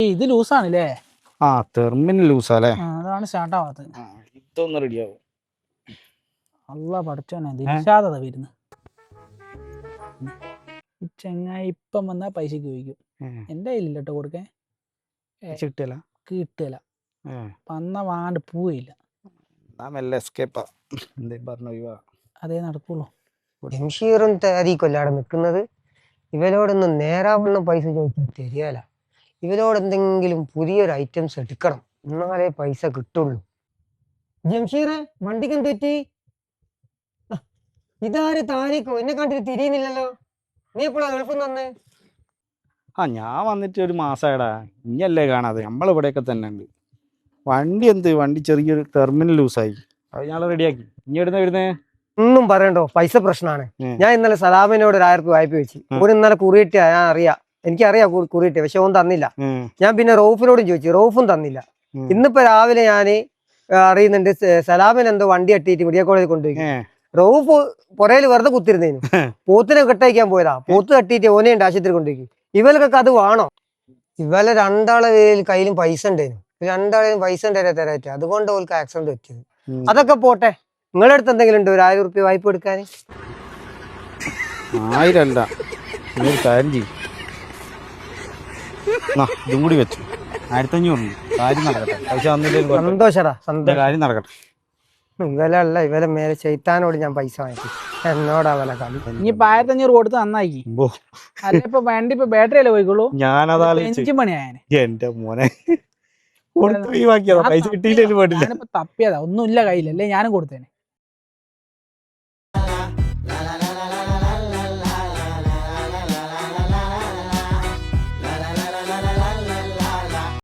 ഇത് ലൂസാണല്ലേ? ആ ടെർമിനൽ ലൂസാല്ലേ? അതാണ് സ്റ്റാർട്ട് ആവാത്തത്. ഇതൊന്ന് റെഡിയാവും. അല്ല പഠിച്ചോനെ ദിശാദത വരുന്നു. ചെങ്ങായി ഇപ്പം വന്നാ പൈസക്ക് ചോദിക്കും. എൻ്റെ കയ്യിലില്ല കേട്ടോ കൊടുക്കാൻ. കിട്ടില്ല കിട്ടില്ല. വന്ന വാണ്ട് പോയില്ല. അതേ നടക്കുള്ളൂ. ജംഷീറും താരീഖല്ല അവിടെ നിൽക്കുന്നത്. ഇവരോടൊന്നും നേരാവണ്ണം പൈസ ചോദിച്ചാൽ തരികയില്ല. ഇവരോട് എന്തെങ്കിലും പുതിയൊരു ഐറ്റംസ് എടുക്കണം, എന്നാലേ പൈസ കിട്ടുള്ളൂ. ജംഷീറെ, വണ്ടിക്കും തെറ്റി. ഇതാര് താരീഖോ? എന്നെ കണ്ടിട്ട് തിരിയുന്നില്ലല്ലോ. നീ എപ്പോഴാ ഗൾഫിൽ നിന്ന് വന്നേ? ഞാൻ വന്നിട്ട് ഒരു മാസമായടാ. ഇനിയല്ലേ കാണാതെ, നമ്മളിവിടെയൊക്കെ തന്നെ ഉണ്ട്. വണ്ടി ചെറിയൊരു ടെർമിനൽ ലൂസായി. അത് ഞങ്ങൾ റെഡിയാക്കി. ഇനി വരുന്നേ ഒന്നും പറയണ്ടോ, പൈസ പ്രശ്നമാണ്. ഞാൻ ഇന്നലെ സലാമിനോട് 1000 രൂപ വായ്പ വെച്ച്. ഓന് ഇന്നലെ കുറിയിട്ടാ. ഞാൻ എനിക്കറിയാം കുറിയിട്ടേ, പക്ഷെ ഓൻ തന്നില്ല. ഞാൻ പിന്നെ റൌഫിനോടും ചോദിച്ചു, റൌഫും തന്നില്ല. ഇന്നിപ്പോ രാവിലെ ഞാന് അറിയുന്നുണ്ട് സലാമിന് എന്തോ വണ്ടി അട്ടിയിട്ട് മെഡിക്കൽ കോളേജിൽ കൊണ്ടുപോയി. റൌഫ് പുറയിൽ വെറുതെ കുത്തിരുന്നേനു. പോത്തിനെ കെട്ടയക്കാൻ പോയതാ. പോത്ത് തട്ടിയിട്ട് ഓനെയുണ്ട് ആശുപത്രി കൊണ്ടുപോയി. ഇവലൊക്കെ അത് വേണോ? ഇവലെ രണ്ടാളെ കയ്യിലും പൈസ ഉണ്ടായിരുന്നു. രണ്ടാളെയും പൈസ ഉണ്ടായിരുന്ന തരാറ്റ്, അതുകൊണ്ട് ഓൾക്ക് ആക്സിഡന്റ് പറ്റിയത്. അതൊക്കെ പോട്ടെ, നിങ്ങളുടെ അടുത്ത് എന്തെങ്കിലും ഉണ്ടോ 1000 രൂപ വായ്പ എടുക്കാൻ? 1000 അല്ല, കാര്യം ചെയ്യും. ഇതും കൂടി വെച്ചു 1500. കാര്യം നടക്കട്ടെ. സന്തോഷടാ, കാര്യം നടക്കട്ടെ. ഇവലല്ല, ഇവലെ മേലെ ചെയ്ത്താനോട് ഞാൻ പൈസ വാങ്ങിക്കും. എന്നോടാ വില കളി. ഇനിയിപ്പോ 1500 കൊടുത്ത് നന്നായി. അല്ല ഇപ്പൊ വണ്ടി ഇപ്പൊ ബാറ്ററി അല്ലേ പോയിക്കോളൂ. എഞ്ചിൻ പണിയായ എന്റെ മോനെ പൈസ കിട്ടിയില്ല. ഞാനിപ്പോ തപ്പിയതാ, ഒന്നുമില്ല കയ്യിലല്ലേ, ഞാനും കൊടുത്തേനെ.